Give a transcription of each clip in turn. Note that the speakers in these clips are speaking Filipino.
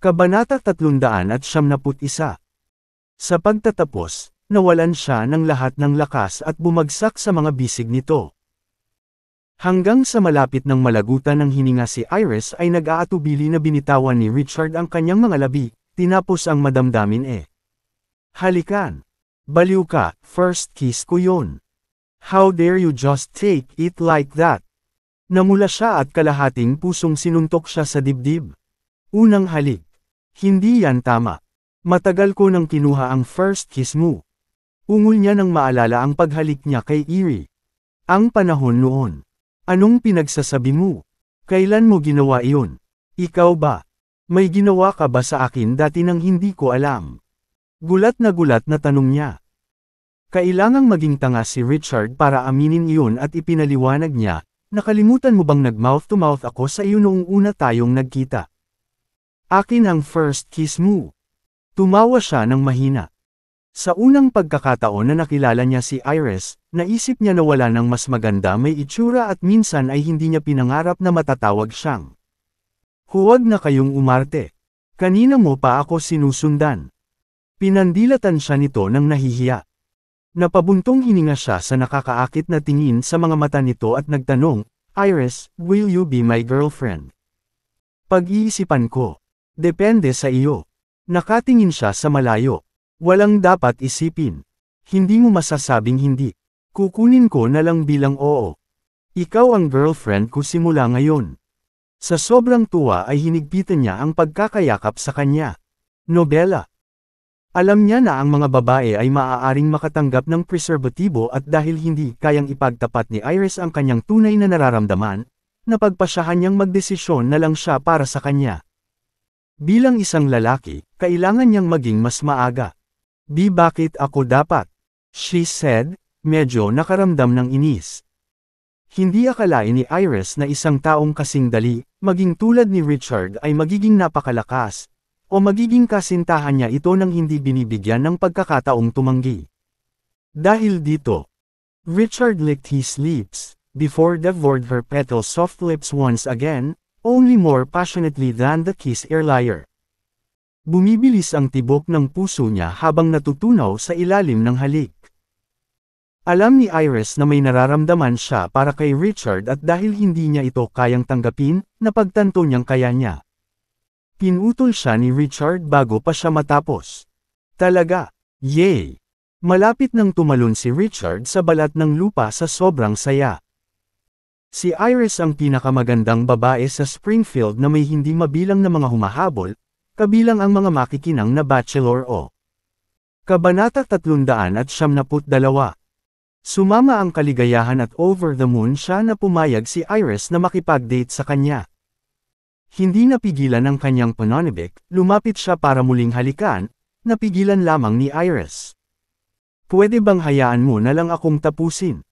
Kabanata 371. Sa pagtatapos, nawalan siya ng lahat ng lakas at bumagsak sa mga bisig nito. Hanggang sa malapit ng malagutan ng hininga si Iris ay nag-aatubili na binitawan ni Richard ang kanyang mga labi, tinapos ang madamdamin Halikan! Baliw ka, first kiss ko yun. How dare you just take it like that? Namula siya at kalahating pusong sinuntok siya sa dibdib. Unang halik. Hindi yan tama. Matagal ko nang kinuha ang first kiss mo. Ungol niya nang maalala ang paghalik niya kay Eerie. Ang panahon noon. Anong pinagsasabi mo? Kailan mo ginawa iyon? Ikaw ba? May ginawa ka ba sa akin dati nang hindi ko alam? Gulat na tanong niya. Kailangang maging tanga si Richard para aminin iyon at ipinaliwanag niya, nakalimutan mo bang nag-mouth-to-mouth ako sa iyo noong una tayong nagkita? Akin ang first kiss mo. Tumawa siya ng mahina. Sa unang pagkakataon na nakilala niya si Iris, naisip niya na wala ng mas maganda may itsura at minsan ay hindi niya pinangarap na matatawag siyang. Huwag na kayong umarte. Kanina mo pa ako sinusundan. Pinandilatan siya nito ng nahihiya. Napabuntong hininga siya sa nakakaakit na tingin sa mga mata nito at nagtanong, Iris, will you be my girlfriend? Pag-iisipan ko. Depende sa iyo. Nakatingin siya sa malayo. Walang dapat isipin. Hindi mo masasabing hindi. Kukunin ko na lang bilang oo. Ikaw ang girlfriend ko simula ngayon. Sa sobrang tuwa ay hinigpitan niya ang pagkakayakap sa kanya. Nobela. Alam niya na ang mga babae ay maaaring makatanggap ng preserbatibo at dahil hindi kayang ipagtapat ni Iris ang kanyang tunay na nararamdaman, napagpasyahan niyang magdesisyon na lang siya para sa kanya. Bilang isang lalaki, kailangan niyang maging mas maaga. Di bakit ako dapat? She said, medyo nakaramdam ng inis. Hindi akalain ni Iris na isang taong kasing dali, maging tulad ni Richard ay magiging napakalakas, o magiging kasintahan niya ito nang hindi binibigyan ng pagkakataong tumanggi. Dahil dito, Richard licked his lips, before devoured her petal soft lips once again, only more passionately than the kiss earlier. Bumibilis ang tibok ng puso niya habang natutunaw sa ilalim ng halik. Alam ni Iris na may nararamdaman siya para kay Richard at dahil hindi niya ito kayang tanggapin, napagtanto niyang kaya niya. Pinutol siya ni Richard bago pa siya matapos. Talaga, yay! Malapit nang tumalon si Richard sa balat ng lupa sa sobrang saya. Si Iris ang pinakamagandang babae sa Springfield na may hindi mabilang na mga humahabol, kabilang ang mga makikinang na bachelor o. Kabanata 372. Sumama ang kaligayahan at over the moon siya na pumayag si Iris na makipag-date sa kanya. Hindi napigilan ang kanyang pananibik, lumapit siya para muling halikan, napigilan lamang ni Iris. Pwede bang hayaan mo na lang akong tapusin?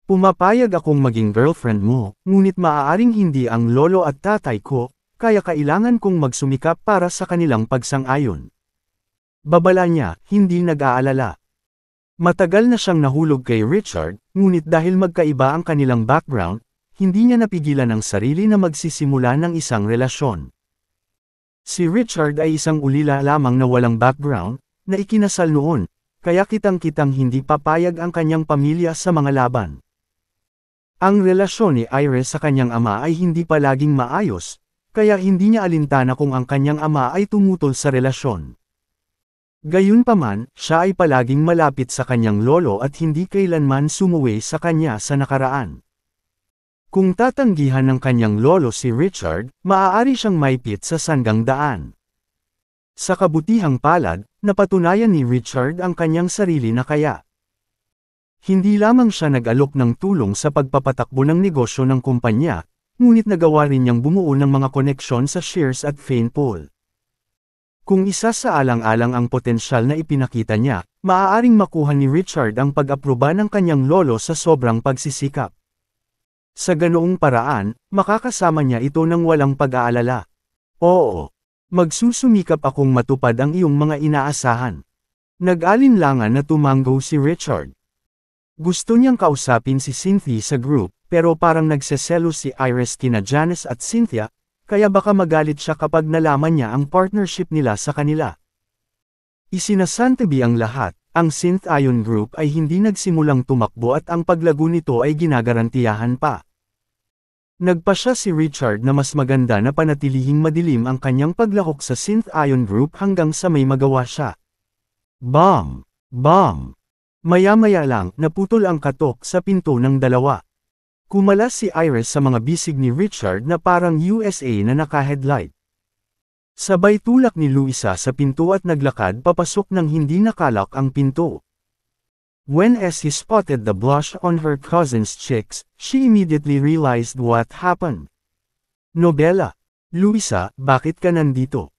Pumapayag akong maging girlfriend mo, ngunit maaaring hindi ang lolo at tatay ko, kaya kailangan kong magsumikap para sa kanilang pagsang-ayon. Babala niya, hindi nag-aalala. Matagal na siyang nahulog kay Richard, ngunit dahil magkaiba ang kanilang background, hindi niya napigilan ang sarili na magsisimula ng isang relasyon. Si Richard ay isang ulila lamang na walang background, na ikinasal noon, kaya kitang-kitang hindi papayag ang kanyang pamilya sa mga laban. Ang relasyon ni Iris sa kanyang ama ay hindi palaging maayos, kaya hindi niya alintana kung ang kanyang ama ay tumutol sa relasyon. Gayunpaman, siya ay palaging malapit sa kanyang lolo at hindi kailanman sumuwi sa kanya sa nakaraan. Kung tatanggihan ng kanyang lolo si Richard, maaari siyang maipit sa sanggang daan. Sa kabutihang palad, napatunayan ni Richard ang kanyang sarili na kaya. Hindi lamang siya nag-alok ng tulong sa pagpapatakbo ng negosyo ng kumpanya, ngunit nagawa rin niyang bumuo ng mga koneksyon sa shares at Fainpol. Kung isa sa alang-alang ang potensyal na ipinakita niya, maaaring makuha ni Richard ang pag-aproba ng kanyang lolo sa sobrang pagsisikap. Sa ganoong paraan, makakasama niya ito ng walang pag-aalala. Oo, magsusumikap akong matupad ang iyong mga inaasahan. Nag-alinlangan na tumanggo si Richard. Gusto niyang kausapin si Cynthia sa group, pero parang nagseselos si Iris kina Janice at Cynthia, kaya baka magalit siya kapag nalaman niya ang partnership nila sa kanila. Isinasantabi ang lahat, ang Synth Ion Group ay hindi nagsimulang tumakbo at ang paglago nito ay ginagarantiyahan pa. Nagpasya si Richard na mas maganda na panatilihing madilim ang kanyang paglahok sa Synth Ion Group hanggang sa may magawa siya. Bam! Bam! Maya-maya lang, naputol ang katok sa pinto ng dalawa. Kumalas si Iris sa mga bisig ni Richard na parang USA na naka-headlight. Sabay tulak ni Luisa sa pinto at naglakad papasok nang hindi nakalak ang pinto. When he spotted the blush on her cousin's cheeks, she immediately realized what happened. Nobela. Luisa, bakit ka nandito?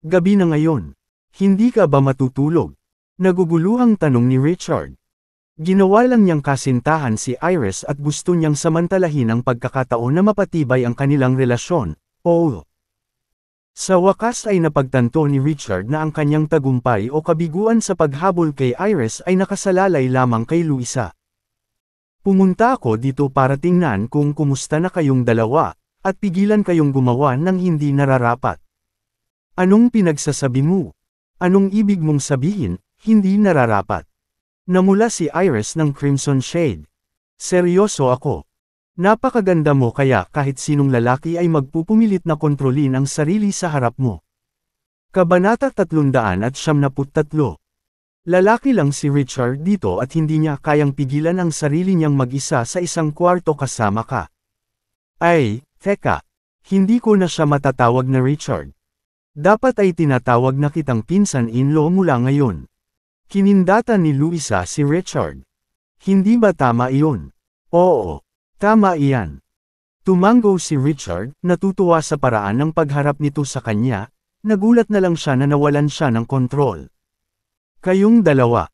Gabi na ngayon. Hindi ka ba matutulog? Naguguluhang tanong ni Richard. Ginawa lang niyang kasintahan si Iris at gusto niyang samantalahin ang pagkakataon na mapatibay ang kanilang relasyon. Oh! Sa wakas ay napagtanto ni Richard na ang kanyang tagumpay o kabiguan sa paghabol kay Iris ay nakasalalay lamang kay Luisa. Pumunta ako dito para tingnan kung kumusta na kayong dalawa, at pigilan kayong gumawa ng hindi nararapat. Anong pinagsasabi mo? Anong ibig mong sabihin, hindi nararapat? Namula si Iris ng crimson shade. Seryoso ako. Napakaganda mo kaya kahit sinong lalaki ay magpupumilit na kontrolin ang sarili sa harap mo. Kabanata 373. Lalaki lang si Richard dito at hindi niya kayang pigilan ang sarili niyang mag-isa sa isang kwarto kasama ka. Ay, teka. Hindi ko na siya matatawag na Richard. Dapat ay tinatawag na kitang pinsan-in-law mula ngayon. Kinindatan ni Luisa si Richard. Hindi ba tama iyon? Oo, tama iyan. Tumango si Richard, natutuwa sa paraan ng pagharap nito sa kanya, nagulat na lang siya na nawalan siya ng kontrol. Kayong dalawa.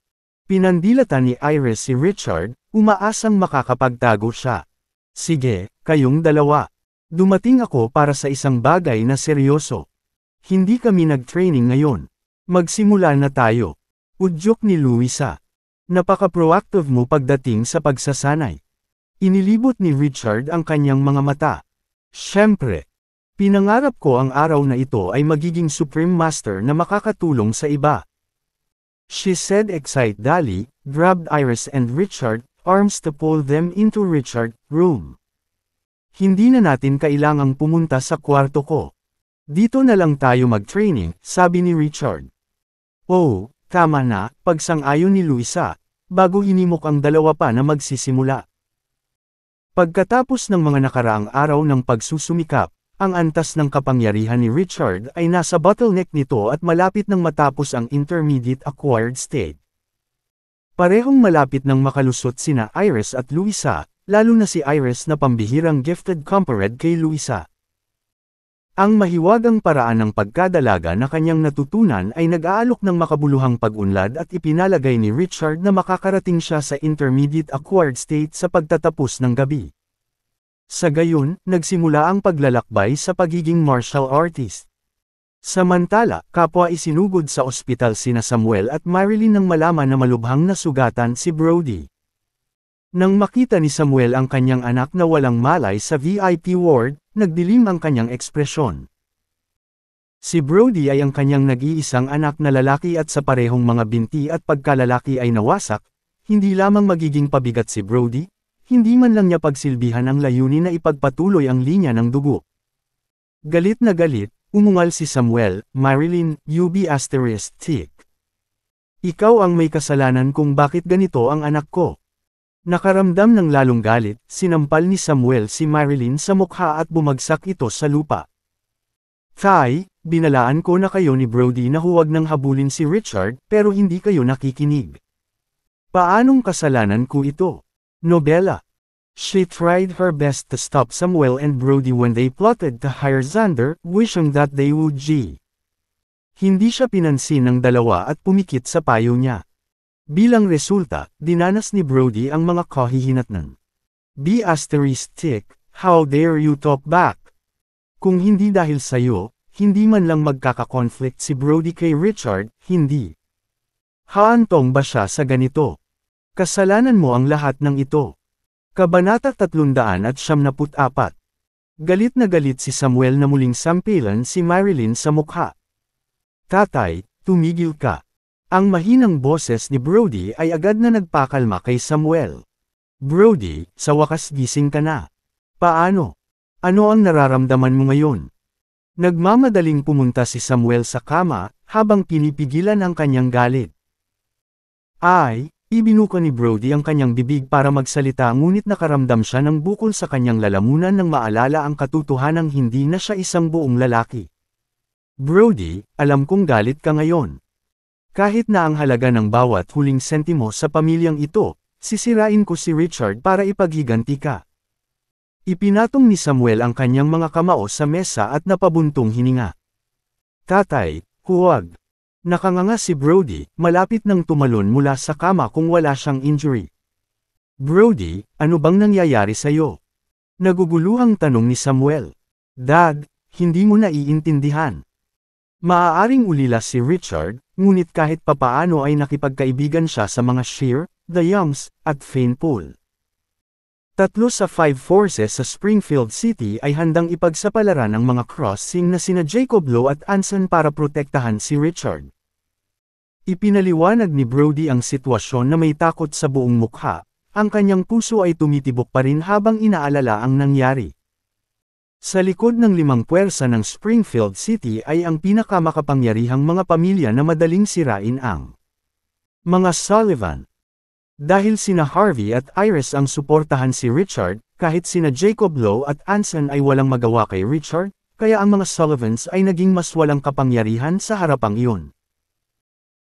Pinandilatan ni Iris si Richard, umaasang makakapagtago siya. Sige, kayong dalawa. Dumating ako para sa isang bagay na seryoso. Hindi kami nag-training ngayon. Magsimula na tayo. Udyok ni Luisa. Napaka-proactive mo pagdating sa pagsasanay. Inilibot ni Richard ang kanyang mga mata. Siyempre. Pinangarap ko ang araw na ito ay magiging Supreme Master na makakatulong sa iba. She said excitedly, grabbed Iris and Richard, arms to pull them into Richard's room. Hindi na natin kailangang pumunta sa kwarto ko. Dito na lang tayo mag-training, sabi ni Richard. Oh, tama na, pagsang-ayon ni Luisa, bago hinimok ang dalawa pa na magsisimula. Pagkatapos ng mga nakaraang araw ng pagsusumikap, ang antas ng kapangyarihan ni Richard ay nasa bottleneck nito at malapit nang matapos ang intermediate acquired state. Parehong malapit nang makalusot sina Iris at Luisa, lalo na si Iris na pambihirang gifted compared kay Luisa. Ang mahiwagang paraan ng pagkadalaga na kanyang natutunan ay nag-aalok ng makabuluhang pag-unlad at ipinalagay ni Richard na makakarating siya sa intermediate acquired state sa pagtatapos ng gabi. Sa gayon, nagsimula ang paglalakbay sa pagiging martial artist. Samantala, kapwa isinugod sa ospital sina Samuel at Marilyn nang malaman na malubhang nasugatan si Brody. Nang makita ni Samuel ang kanyang anak na walang malay sa VIP ward, nagdilim ang kanyang ekspresyon. Si Brody ay ang kanyang nag-iisang anak na lalaki at sa parehong mga binti at pagkalalaki ay nawasak, hindi lamang magiging pabigat si Brody, hindi man lang niya pagsilbihan ang layunin na ipagpatuloy ang linya ng dugo. Galit na galit, umungal si Samuel, Marilyn, UB***. Ikaw ang may kasalanan kung bakit ganito ang anak ko. Nakaramdam ng lalong galit, sinampal ni Samuel si Marilyn sa mukha at bumagsak ito sa lupa. Tay, binalaan ko na kayo ni Brody na huwag nang habulin si Richard, pero hindi kayo nakikinig. Paanong kasalanan ko ito? Nobela. She tried her best to stop Samuel and Brody when they plotted to hire Xander, wishing that they would G. Hindi siya pinansin ng dalawa at pumikit sa payo niya. Bilang resulta, dinanas ni Brody ang mga kahihinatnan. B***, how dare you talk back? Kung hindi dahil sayo, hindi man lang magkaka-conflict si Brody kay Richard, hindi. Haantong ba siya sa ganito? Kasalanan mo ang lahat ng ito. Kabanata 374. Galit na galit si Samuel na muling sampilan si Marilyn sa mukha. Tatay, tumigil ka. Ang mahinang boses ni Brody ay agad na nagpakalma kay Samuel. Brody, sa wakas gising ka na. Paano? Ano ang nararamdaman mo ngayon? Nagmamadaling pumunta si Samuel sa kama, habang pinipigilan ang kanyang galit. Ibinuka ni Brody ang kanyang bibig para magsalita ngunit nakaramdam siya ng bukol sa kanyang lalamunan nang maalala ang katotohanang hindi na siya isang buong lalaki. Brody, alam kong galit ka ngayon. Kahit na ang halaga ng bawat huling sentimo sa pamilyang ito, sisirain ko si Richard para ipaghiganti ka. Ipinatong ni Samuel ang kanyang mga kamao sa mesa at napabuntong hininga. Tatay, huwag. Nakanganga si Brody, malapit nang tumalon mula sa kama kung wala siyang injury. Brody, ano bang nangyayari sa'yo? Naguguluhang tanong ni Samuel. Dad, hindi mo naiintindihan. Maaaring ulila si Richard, ngunit kahit papaano ay nakipagkaibigan siya sa mga Shear, The Youngs, at Fainpool. 3 sa 5 forces sa Springfield City ay handang ipagsapalaran ang mga crossing na sina Jacob Lowe at Anson para protektahan si Richard. Ipinaliwanag ni Brody ang sitwasyon na may takot sa buong mukha, ang kanyang puso ay tumitibok pa rin habang inaalala ang nangyari. Sa likod ng 5 puwersa ng Springfield City ay ang pinakamakapangyarihang mga pamilya na madaling sirain ang mga Sullivan. Dahil sina Harvey at Iris ang suportahan si Richard, kahit sina Jacob Lowe at Anson ay walang magawa kay Richard, kaya ang mga Sullivans ay naging mas walang kapangyarihan sa harapang iyon.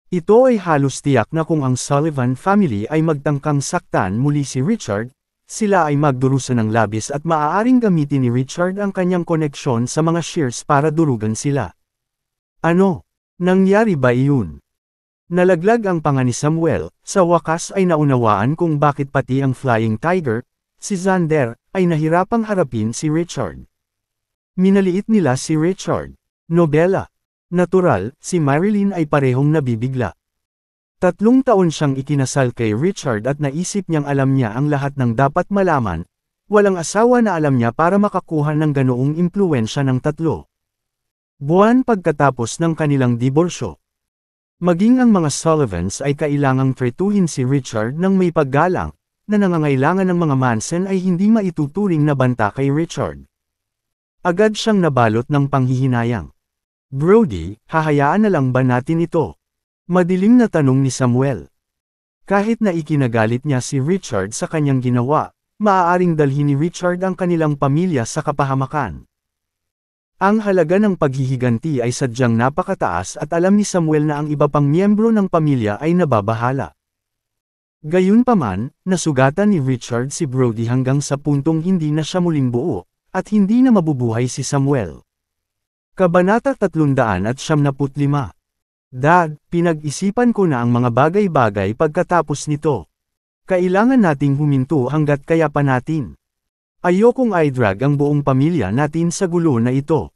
Ito ay halos tiyak na kung ang Sullivan family ay magtangkang saktan muli si Richard, sila ay magdurusa ng labis at maaaring gamitin ni Richard ang kanyang koneksyon sa mga Shears para durugan sila. Ano? Nangyari ba iyon? Nalaglag ang panga ni Samuel, sa wakas ay naunawaan kung bakit pati ang Flying Tiger, si Xander, ay nahirapang harapin si Richard. Minaliit nila si Richard. Nobela. Natural, si Marilyn ay parehong nabibigla. 3 taon siyang ikinasal kay Richard at naisip niyang alam niya ang lahat ng dapat malaman, walang asawa na alam niya para makakuha ng ganoong impluwensya ng 3 buwan pagkatapos ng kanilang diborsyo. Maging ang mga Sullivans ay kailangang tretuhin si Richard ng may paggalang, na nangangailangan ng mga Manson ay hindi maituturing na banta kay Richard. Agad siyang nabalot ng panghihinayang. Brody, hahayaan na lang ba natin ito? Madilim na tanong ni Samuel. Kahit na ikinagalit niya si Richard sa kanyang ginawa, maaaring dalhin ni Richard ang kanilang pamilya sa kapahamakan. Ang halaga ng paghihiganti ay sadyang napakataas at alam ni Samuel na ang iba pang miyembro ng pamilya ay nababahala. Gayunpaman, nasugatan ni Richard si Brody hanggang sa puntong hindi na siya muling buo, at hindi na mabubuhay si Samuel. Kabanata 375. Dad, pinag-isipan ko na ang mga bagay-bagay pagkatapos nito. Kailangan nating huminto hanggat kaya pa natin. Ayokong i-drag ang buong pamilya natin sa gulo na ito.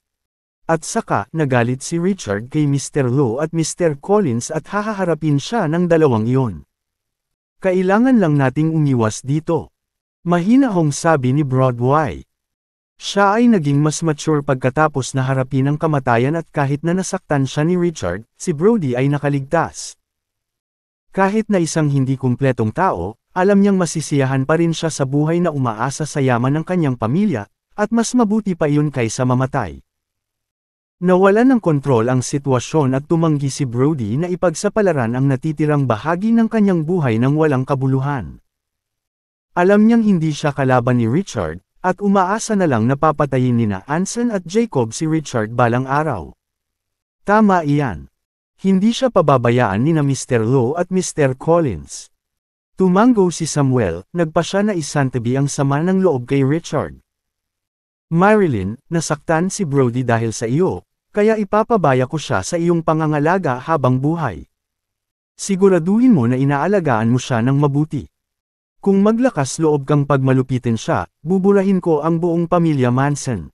At saka, nagalit si Richard kay Mr. Lowe at Mr. Collins at hahaharapin siya ng dalawang iyon. Kailangan lang nating umiwas dito. Mahinahong sabi ni Broadway. Siya ay naging mas mature pagkatapos na harapin ang kamatayan at kahit na nasaktan siya ni Richard, si Brody ay nakaligtas. Kahit na isang hindi kumpletong tao, alam niyang masisiyahan pa rin siya sa buhay na umaasa sa yaman ng kanyang pamilya, at mas mabuti pa iyon kaysa mamatay. Nawalan ng kontrol ang sitwasyon at tumanggi si Brody na ipagsapalaran ang natitirang bahagi ng kanyang buhay ng walang kabuluhan. Alam niyang hindi siya kalaban ni Richard, at umaasa na lang na papatayin nina Anson at Jacob si Richard balang araw. Tama iyan. Hindi siya pababayaan nina Mr. Lowe at Mr. Collins. Tumango si Samuel, nagpasya na isantabi ang sama ng loob kay Richard. Marilyn, nasaktan si Brody dahil sa iyo, kaya ipapabaya ko siya sa iyong pangangalaga habang buhay. Siguraduhin mo na inaalagaan mo siya ng mabuti. Kung maglakas loob kang pagmalupitin siya, buburahin ko ang buong pamilya Manson.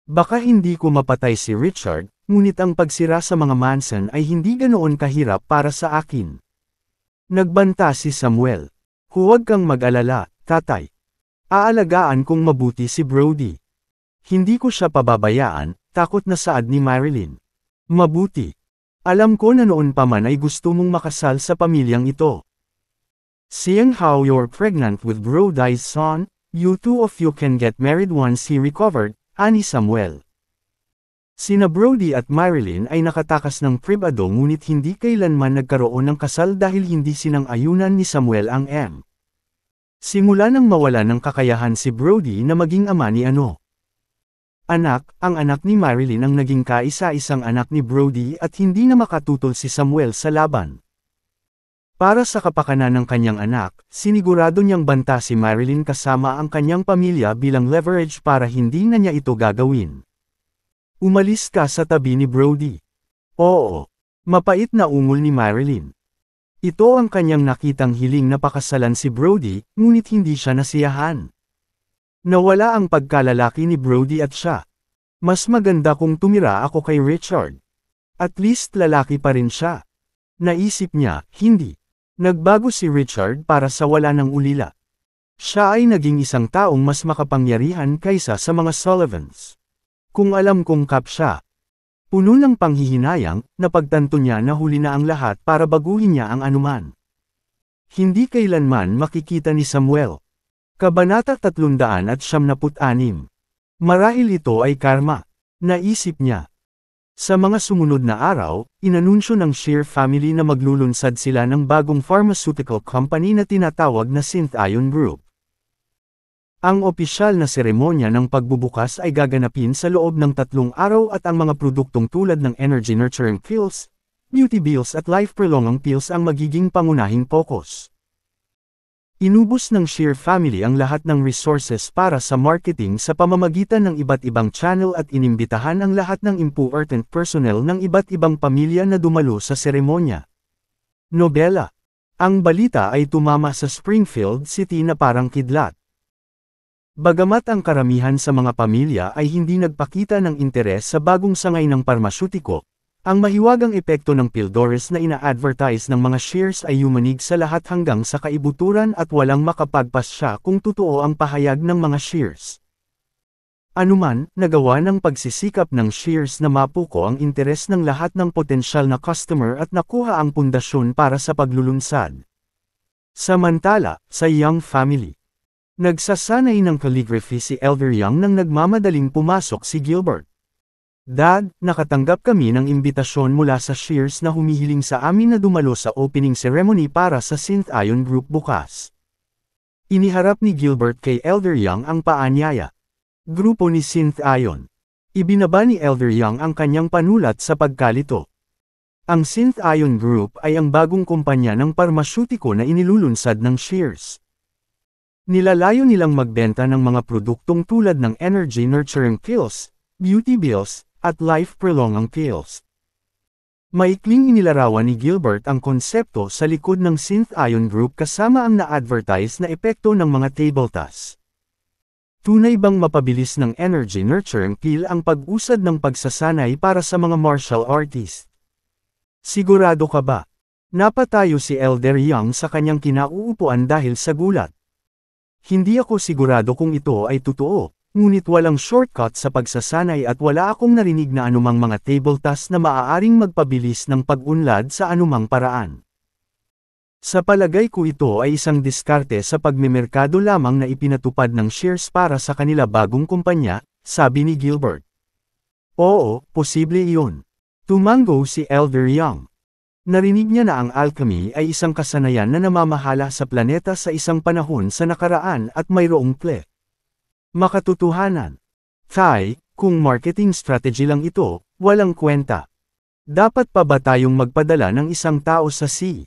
Baka hindi ko mapatay si Richard, ngunit ang pagsira sa mga Manson ay hindi ganoon kahirap para sa akin. Nagbanta si Samuel. Huwag kang mag-alala, tatay. Aalagaan kong mabuti si Brody. Hindi ko siya pababayaan, takot na saad ni Marilyn. Mabuti. Alam ko na noon pa man ay gusto mong makasal sa pamilyang ito. Seeing how you're pregnant with Brody's son, you two of you can get married once he recovered, ani Samuel. Sina Brody at Marilyn ay nakatakas ng pribado ngunit hindi kailanman nagkaroon ng kasal dahil hindi sinang-ayunan ni Samuel ang Simula nang mawala ng kakayahan si Brody na maging ama ni ang anak ni Marilyn ang naging kaisa-isang anak ni Brody at hindi na makatutol si Samuel sa laban. Para sa kapakanan ng kanyang anak, sinigurado niyang banta si Marilyn kasama ang kanyang pamilya bilang leverage para hindi na niya ito gagawin. Umalis ka sa tabi ni Brody. Oo. Mapait na ungol ni Marilyn. Ito ang kanyang nakitang hiling na pakasalan si Brody, ngunit hindi siya nasiyahan. Nawala ang pagkalalaki ni Brody at siya. Mas maganda kung tumira ako kay Richard. At least lalaki pa rin siya. Naisip niya, hindi. Nagbago si Richard para sa wala ng ulila. Siya ay naging isang taong mas makapangyarihan kaysa sa mga Sullivans. Kung alam kong kap siya. Puno ng panghihinayang, napagtanto niya na huli na ang lahat para baguhin niya ang anuman. Hindi kailanman makikita ni Samuel. Kabanata 376. Marahil ito ay karma. Naisip niya. Sa mga sumunod na araw, inanunsyo ng Shear family na maglulunsad sila ng bagong pharmaceutical company na tinatawag na Synthion Group. Ang opisyal na seremonya ng pagbubukas ay gaganapin sa loob ng 3 araw at ang mga produktong tulad ng energy nurturing pills, beauty pills at life prolonging pills ang magiging pangunahing focus. Inubos ng Shear family ang lahat ng resources para sa marketing sa pamamagitan ng iba't ibang channel at inimbitahan ang lahat ng important personnel ng iba't ibang pamilya na dumalo sa seremonya. Nobela. Ang balita ay tumama sa Springfield City na parang kidlat. Bagamat ang karamihan sa mga pamilya ay hindi nagpakita ng interes sa bagong sangay ng parmasyutiko, ang mahiwagang epekto ng Pildores na ina-advertise ng mga shares ay yumanig sa lahat hanggang sa kaibuturan at walang makapagpasya kung totoo ang pahayag ng mga shares. Anuman, nagawa ng pagsisikap ng shares na mapuko ang interes ng lahat ng potensyal na customer at nakuha ang pundasyon para sa paglulunsad. Samantala, sa Young family, nagsasanay ng calligraphy si Elder Young nang nagmamadaling pumasok si Gilbert. Dad, nakatanggap kami ng imbitasyon mula sa Shears na humihiling sa amin na dumalo sa opening ceremony para sa Synthion Group bukas. Iniharap ni Gilbert kay Elder Young ang paanyaya. Grupo ni Synthion. Ibinaba ni Elder Young ang kanyang panulat sa pagkalito. Ang Synthion Group ay ang bagong kumpanya ng parmasyutiko na inilulunsad ng Shears. Nilalayo nilang magbenta ng mga produktong tulad ng energy nurturing pills, beauty pills, at life prolonging pills. Maikling inilarawan ni Gilbert ang konsepto sa likod ng Synthion Group kasama ang na-advertise na epekto ng mga tabletas. Tunay bang mapabilis ng energy nurturing pill ang pag-usad ng pagsasanay para sa mga martial artist? Sigurado ka ba? Napatayo si Elder Young sa kanyang kinauupuan dahil sa gulat. Hindi ako sigurado kung ito ay totoo. Ngunit walang shortcut sa pagsasanay at wala akong narinig na anumang mga tabletas na maaaring magpabilis ng pag-unlad sa anumang paraan. Sa palagay ko ito ay isang diskarte sa pagmemerkado lamang na ipinatupad ng shares para sa kanila bagong kumpanya, sabi ni Gilbert. Oo, posible iyon. Tumango si Elder Young. Narinig niya na ang alchemy ay isang kasanayan na namamahala sa planeta sa isang panahon sa nakaraan at mayroong makatotohanan. Kung marketing strategy lang ito, walang kwenta. Dapat pa ba tayong magpadala ng isang tao sa sea?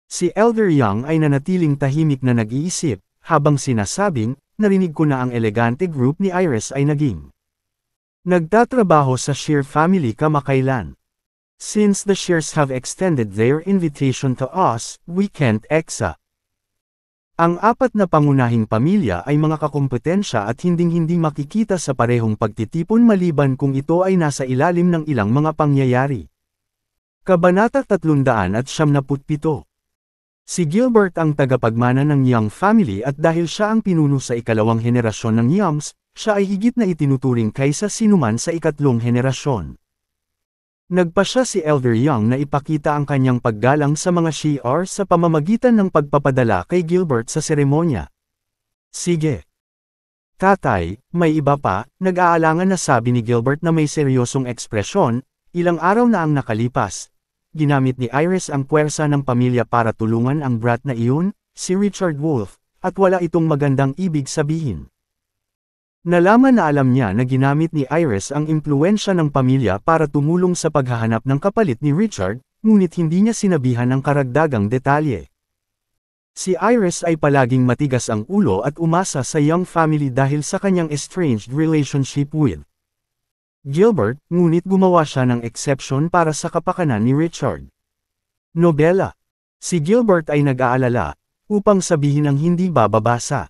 Si Elder Young ay nanatiling tahimik na nag-iisip, habang sinasabing, narinig ko na ang elegante group ni Iris ay nagtatrabaho sa Shear family kamakailan. Since the Shears have extended their invitation to us, we can't Ang 4 na pangunahing pamilya ay mga kakompetensya at hinding-hindi makikita sa parehong pagtitipon maliban kung ito ay nasa ilalim ng ilang mga pangyayari. Kabanata 377. Si Gilbert ang tagapagmana ng Young family at dahil siya ang pinuno sa ikalawang henerasyon ng Youngs, siya ay higit na itinuturing kaysa sinuman sa ikatlong henerasyon. Nagpa siya si Elder Young na ipakita ang kanyang paggalang sa mga Shi'ar sa pamamagitan ng pagpapadala kay Gilbert sa seremonya. Sige. Tatay, may iba pa, nag-aalangan na sabi ni Gilbert na may seryosong ekspresyon, ilang araw na ang nakalipas. Ginamit ni Iris ang puwersa ng pamilya para tulungan ang brat na iyon, si Richard Wolff, at wala itong magandang ibig sabihin. Nalaman na alam niya na ginamit ni Iris ang impluwensya ng pamilya para tumulong sa paghahanap ng kapalit ni Richard, ngunit hindi niya sinabihan ng karagdagang detalye. Si Iris ay palaging matigas ang ulo at umasa sa Young family dahil sa kanyang estranged relationship with Gilbert, ngunit gumawa siya ng exception para sa kapakanan ni Richard. Nobela. Si Gilbert ay nag-aalala, upang sabihin ang hindi bababasa.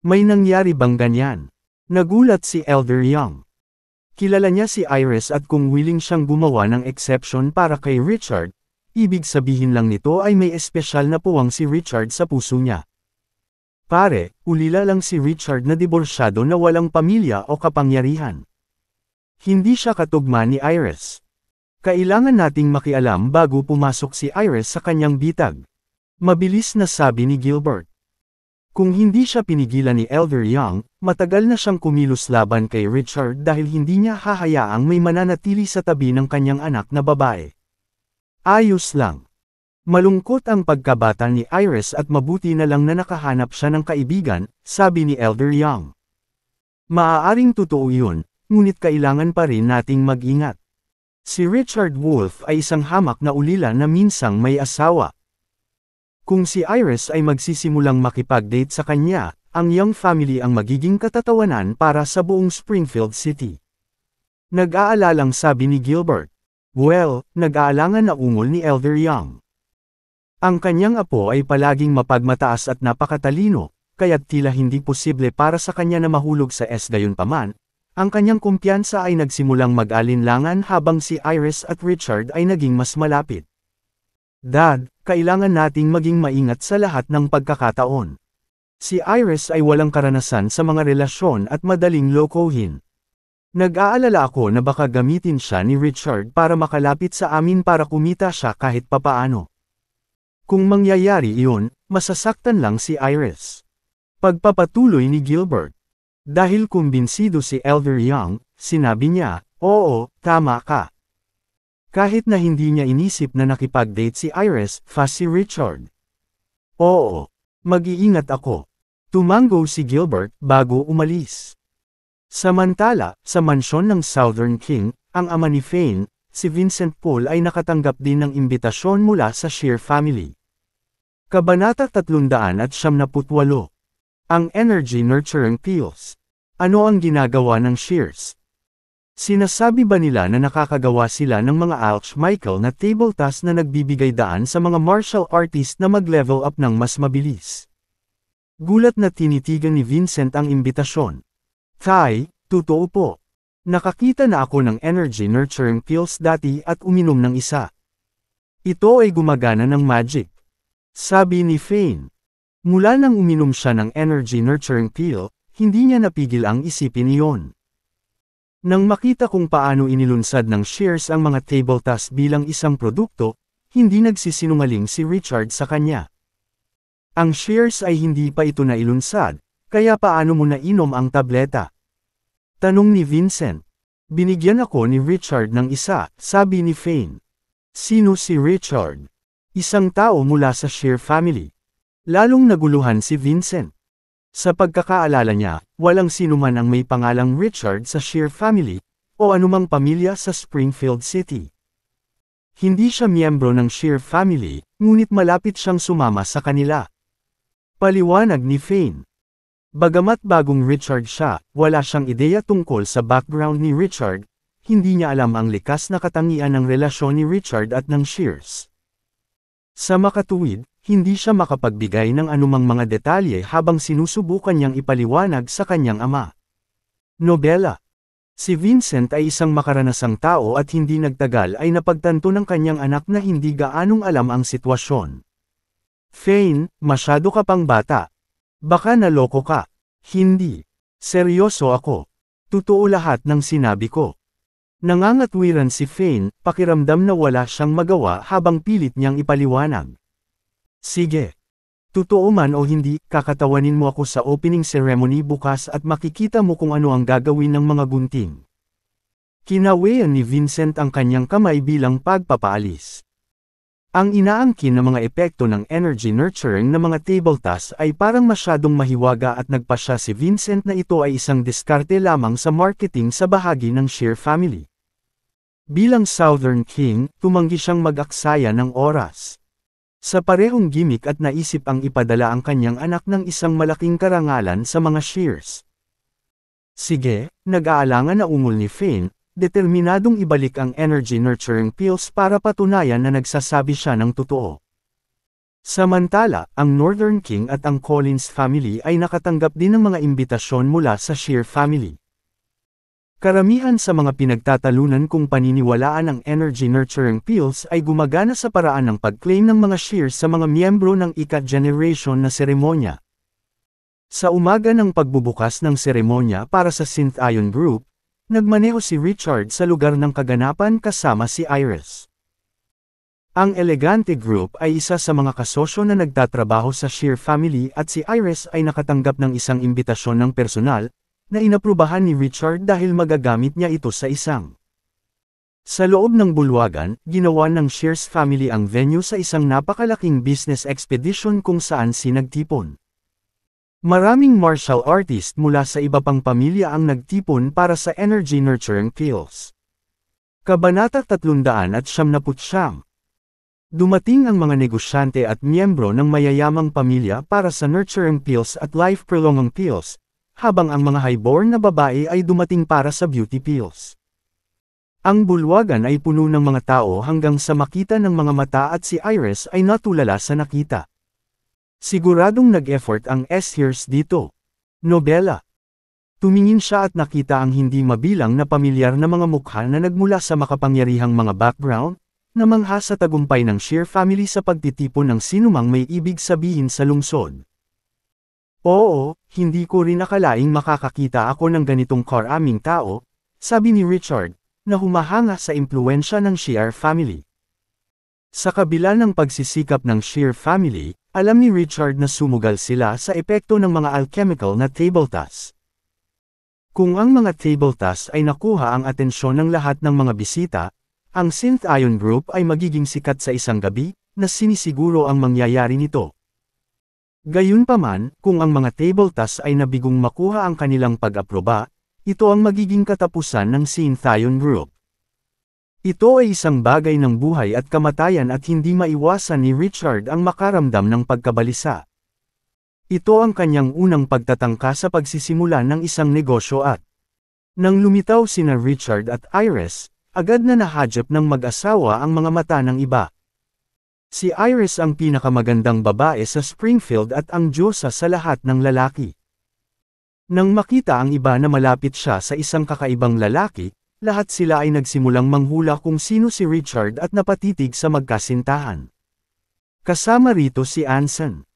May nangyari bang ganyan? Nagulat si Elder Young. Kilala niya si Iris at kung willing siyang gumawa ng exception para kay Richard, ibig sabihin lang nito ay may espesyal na puwang si Richard sa puso niya. Pare, ulila lang si Richard na diborsyado na walang pamilya o kapangyarihan. Hindi siya katugma ni Iris. Kailangan nating makialam bago pumasok si Iris sa kanyang bitag. Mabilis na sabi ni Gilbert. Kung hindi siya pinigilan ni Elder Young, matagal na siyang kumilos laban kay Richard dahil hindi niya hahayaang may mananatili sa tabi ng kanyang anak na babae. Ayos lang. Malungkot ang pagkabata ni Iris at mabuti na lang na nakahanap siya ng kaibigan, sabi ni Elder Young. Maaaring totoo yun, ngunit kailangan pa rin nating mag-ingat. Si Richard Wolff ay isang hamak na ulila na minsang may asawa. Kung si Iris ay magsisimulang makipag-date sa kanya, ang Young family ang magiging katatawanan para sa buong Springfield City. Nag-aalalang sabi ni Gilbert. Well, nag-aalangan na ungol ni Elder Young. Ang kanyang apo ay palaging mapagmataas at napakatalino, kaya't tila hindi posible para sa kanya na mahulog sa gayunpaman. Ang kanyang kumpiyansa ay nagsimulang mag-alinlangan habang si Iris at Richard ay naging mas malapit. Dad, kailangan nating maging maingat sa lahat ng pagkakataon. Si Iris ay walang karanasan sa mga relasyon at madaling lokohin. Nag-aalala ako na baka gamitin siya ni Richard para makalapit sa amin para kumita siya kahit papaano. Kung mangyayari iyon, masasaktan lang si Iris. Pagpapatuloy ni Gilbert. Dahil kumbinsido si Elder Young, sinabi niya, oo, tama ka. Kahit na hindi niya inisip na nakipag-date si Iris, fast si Richard. Oo, mag-iingat ako. Tumango si Gilbert bago umalis. Samantala, sa mansyon ng Southern King, ang ama ni Fane, si Vincent Paul ay nakatanggap din ng imbitasyon mula sa Shear family. Kabanata 378. Ang Energy Nurturing Pills. Ano ang ginagawa ng Shears? Sinasabi ba nila na nakakagawa sila ng mga alchemical na table tasks na nagbibigay daan sa mga martial artist na mag-level up ng mas mabilis? Gulat na tinitigan ni Vincent ang imbitasyon. Tay, totoo po. Nakakita na ako ng energy nurturing pills dati at uminom ng isa. Ito ay gumagana ng magic. Sabi ni Fane. Mula nang uminom siya ng energy nurturing pill, hindi niya napigil ang isipin iyon. Nang makita kung paano inilunsad ng Shears ang mga table tasks bilang isang produkto, hindi nagsisinungaling si Richard sa kanya. Ang Shears ay hindi pa ito nailunsad, kaya paano mo nainom ang tableta? Tanong ni Vincent. Binigyan ako ni Richard ng isa, sabi ni Fane. Sino si Richard? Isang tao mula sa Shear family. Lalong naguluhan si Vincent. Sa pagkakaalala niya, walang sinuman ang may pangalang Richard sa Shear family, o anumang pamilya sa Springfield City. Hindi siya miyembro ng Shear family, ngunit malapit siyang sumama sa kanila. Paliwanag ni Fane. Bagamat bagong Richard siya, wala siyang ideya tungkol sa background ni Richard, hindi niya alam ang likas na katangian ng relasyon ni Richard at ng Shears. Sa makatuwid, hindi siya makapagbigay ng anumang mga detalye habang sinusubukan niyang ipaliwanag sa kanyang ama. Nobela. Si Vincent ay isang makaranasang tao at hindi nagtagal ay napagtanto ng kanyang anak na hindi gaanong alam ang sitwasyon. Fane, masyado ka pang bata. Baka naloko ka. Hindi. Seryoso ako. Totoo lahat ng sinabi ko. Nangangatwiran si Fane, pakiramdam na wala siyang magawa habang pilit niyang ipaliwanag. Sige. Totoo man o hindi, kakatawanin mo ako sa opening ceremony bukas at makikita mo kung ano ang gagawin ng mga gunting. Kinawayan ni Vincent ang kanyang kamay bilang pagpapaalis. Ang inaangkin na mga epekto ng energy nurturing na mga table tasks ay parang masyadong mahiwaga at nagpasya si Vincent na ito ay isang diskarte lamang sa marketing sa bahagi ng Shear family. Bilang Southern King, tumanggi siyang mag-aksaya ng oras. Sa parehong gimmick at naisip ang ipadala ang kanyang anak ng isang malaking karangalan sa mga Shears. Sige, nag-aalangan na ungol ni Fane, determinadong ibalik ang energy nurturing pills para patunayan na nagsasabi siya ng totoo. Samantala, ang Northern King at ang Collins family ay nakatanggap din ng mga imbitasyon mula sa Shear family. Karamihan sa mga pinagtatalunan kung paniniwalaan ang energy nurturing pills ay gumagana sa paraan ng pag-claim ng mga Shears sa mga miyembro ng ika-generation na seremonya. Sa umaga ng pagbubukas ng seremonya para sa Synth Ion Group, nagmaneho si Richard sa lugar ng kaganapan kasama si Iris. Ang Elegante Group ay isa sa mga kasosyo na nagtatrabaho sa Shear family at si Iris ay nakatanggap ng isang imbitasyon ng personal, na inaprubahan ni Richard dahil magagamit niya ito sa isang. Sa loob ng bulwagan, ginawa ng Shears family ang venue sa isang napakalaking business expedition kung saan nagtipon. Maraming martial artist mula sa iba pang pamilya ang nagtipon para sa energy nurturing pills. Kabanata 379. Dumating ang mga negosyante at miyembro ng mayayamang pamilya para sa nurturing pills at life prolonging pills, habang ang mga highborn na babae ay dumating para sa beauty pills. Ang bulwagan ay puno ng mga tao hanggang sa makita ng mga mata at si Iris ay natulala sa nakita. Siguradong nag-effort ang Shears dito. Nobela. Tumingin siya at nakita ang hindi mabilang na pamilyar na mga mukha na nagmula sa makapangyarihang mga background, na mangha sa tagumpay ng Shear family sa pagtitipon ng sinumang may ibig sabihin sa lungsod. Oo, hindi ko rin akalaing makakakita ako ng ganitong karaming tao, sabi ni Richard, na humahanga sa impluwensya ng Shear family. Sa kabila ng pagsisikap ng Shear family, alam ni Richard na sumugal sila sa epekto ng mga alchemical na table tasks. Kung ang mga table tasks ay nakuha ang atensyon ng lahat ng mga bisita, ang Synth Ion Group ay magiging sikat sa isang gabi, na sinisiguro ang mangyayari nito. Gayunpaman, kung ang mga table tasks ay nabigong makuha ang kanilang pag-aproba, ito ang magiging katapusan ng Synth Ion Group. Ito ay isang bagay ng buhay at kamatayan at hindi maiwasan ni Richard ang makaramdam ng pagkabalisa. Ito ang kanyang unang pagtatangka sa pagsisimula ng isang negosyo at nang lumitaw sina Richard at Iris, agad na nahadjap ng mag-asawa ang mga mata ng iba. Si Iris ang pinakamagandang babae sa Springfield at ang diyosa sa lahat ng lalaki. Nang makita ang iba na malapit siya sa isang kakaibang lalaki, lahat sila ay nagsimulang manghula kung sino si Richard at napatitig sa magkasintahan. Kasama rito si Anson.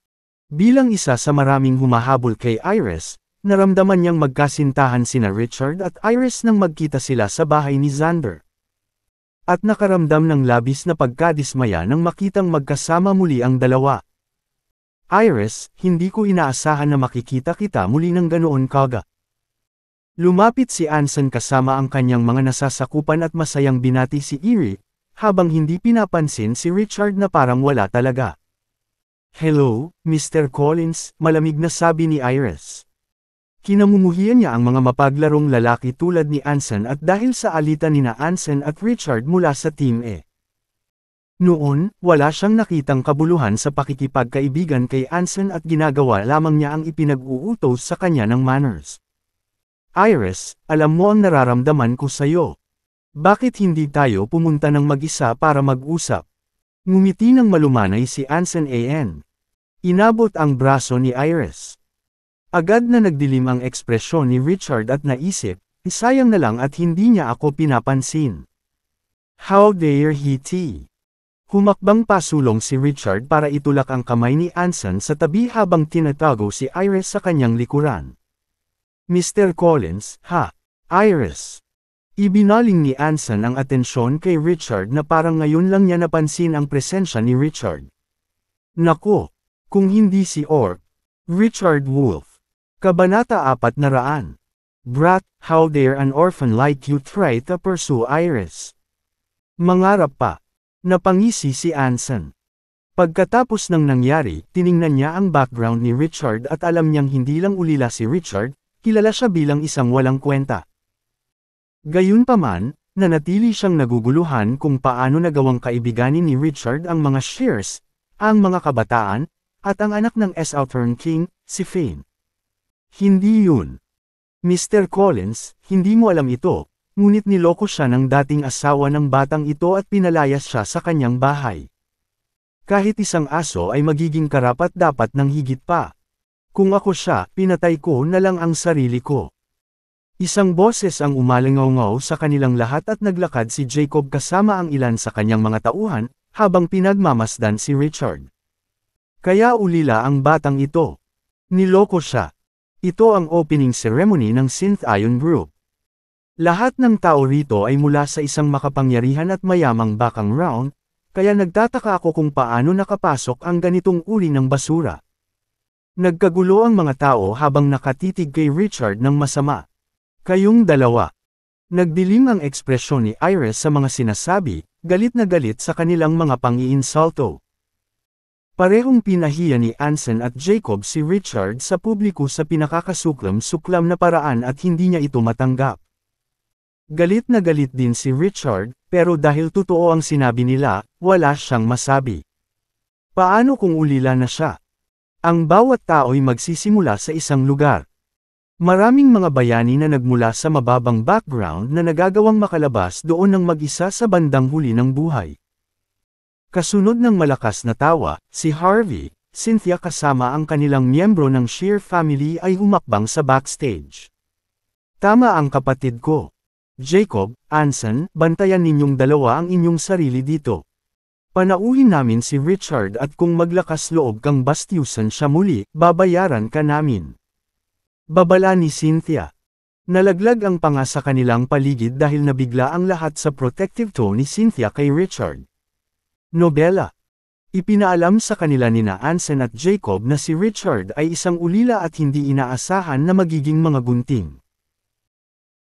Bilang isa sa maraming humahabol kay Iris, naramdaman niyang magkasintahan sina Richard at Iris nang magkita sila sa bahay ni Xander. At nakaramdam ng labis na pagkadismaya nang makitang magkasama muli ang dalawa. Iris, hindi ko inaasahan na makikita kita muli ng ganoon kaga. Lumapit si Anson kasama ang kanyang mga nasasakupan at masayang binati si Erie, habang hindi pinapansin si Richard na parang wala talaga. Hello, Mr. Collins, malamig na sabi ni Iris. Kinamumuhian niya ang mga mapaglarong lalaki tulad ni Anson at dahil sa alitan nina Anson at Richard mula sa Team E. Noon, wala siyang nakitang kabuluhan sa pakikipagkaibigan kay Anson at ginagawa lamang niya ang ipinag-uutos sa kanya ng manners. Iris, alam mo ang nararamdaman ko sa'yo. Bakit hindi tayo pumunta ng mag-isa para mag-usap? Ngumiti ng malumanay si Anson A.N. Inabot ang braso ni Iris. Agad na nagdilim ang ekspresyon ni Richard at naisip, sayang na lang at hindi niya ako pinapansin. How dare he? Humakbang pasulong si Richard para itulak ang kamay ni Anson sa tabi habang tinatago si Iris sa kanyang likuran. Mr. Collins, ha? Iris. Ibinaling ni Anson ang atensyon kay Richard na parang ngayon lang niya napansin ang presensya ni Richard. Naku! Kung hindi si Orc. Richard Wolf. Kabanata 400. Brat, how dare an orphan like you try to pursue Iris? Mangarap pa. Napangisi si Anson. Pagkatapos ng nangyari, tiningnan niya ang background ni Richard at alam niyang hindi lang ulila si Richard, kilala siya bilang isang walang kwenta. Gayunpaman, nanatili siyang naguguluhan kung paano nagawang kaibiganin ni Richard ang mga Shears, ang mga kabataan, at ang anak ng Southern King, si Fane. Hindi yun. Mr. Collins, hindi mo alam ito. Ngunit niloko siya ng dating asawa ng batang ito at pinalayas siya sa kanyang bahay. Kahit isang aso ay magiging karapat-dapat ng higit pa. Kung ako siya, pinatay ko na lang ang sarili ko. Isang boses ang umalingaw-ngaw sa kanilang lahat at naglakad si Jacob kasama ang ilan sa kanyang mga tauhan, habang pinagmamasdan si Richard. Kaya ulila ang batang ito. Niloko siya. Ito ang opening ceremony ng Synth Ion Group. Lahat ng tao rito ay mula sa isang makapangyarihan at mayamang bakang round, kaya nagtataka ako kung paano nakapasok ang ganitong uri ng basura. Nagkagulo ang mga tao habang nakatitig kay Richard ng masama. Kayong dalawa. Nagdilim ang ekspresyon ni Iris sa mga sinasabi, galit na galit sa kanilang mga pang-iinsulto. Parehong pinahiya ni Anson at Jacob si Richard sa publiko sa pinakakasuklam-suklam na paraan at hindi niya ito matanggap. Galit na galit din si Richard, pero dahil totoo ang sinabi nila, wala siyang masabi. Paano kung ulila na siya? Ang bawat tao'y magsisimula sa isang lugar. Maraming mga bayani na nagmula sa mababang background na nagagawang makalabas doon ng mag-isa sa bandang huli ng buhay. Kasunod ng malakas na tawa, si Harvey, Cynthia kasama ang kanilang miyembro ng Shear family ay humakbang sa backstage. Tama ang kapatid ko. Jacob, Anson, bantayan ninyong dalawa ang inyong sarili dito. Panauhin namin si Richard at kung maglakas loob kang bastyusan siya muli, babayaran ka namin. Babala ni Cynthia. Nalaglag ang panga sa kanilang paligid dahil nabigla ang lahat sa protective tone ni Cynthia kay Richard. Nobela. Ipinaalam sa kanila nina Anson at Jacob na si Richard ay isang ulila at hindi inaasahan na magiging mga gunting.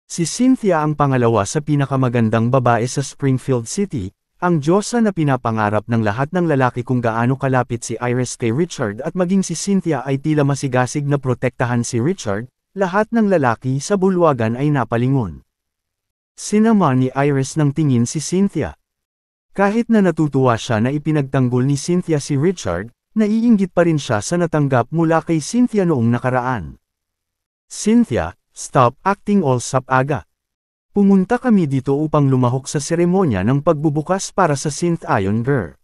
Si Cynthia ang pangalawa sa pinakamagandang babae sa Springfield City, ang diyosa na pinapangarap ng lahat ng lalaki kung gaano kalapit si Iris kay Richard at maging si Cynthia ay tila masigasig na protektahan si Richard, lahat ng lalaki sa bulwagan ay napalingon. Sinama ni Iris ng tingin si Cynthia. Kahit na natutuwa siya na ipinagtanggol ni Cynthia si Richard, naiinggit pa rin siya sa natanggap mula kay Cynthia noong nakaraan. Cynthia, stop acting all sap-aga. Pumunta kami dito upang lumahok sa seremonya ng pagbubukas para sa Synth Ion Girl.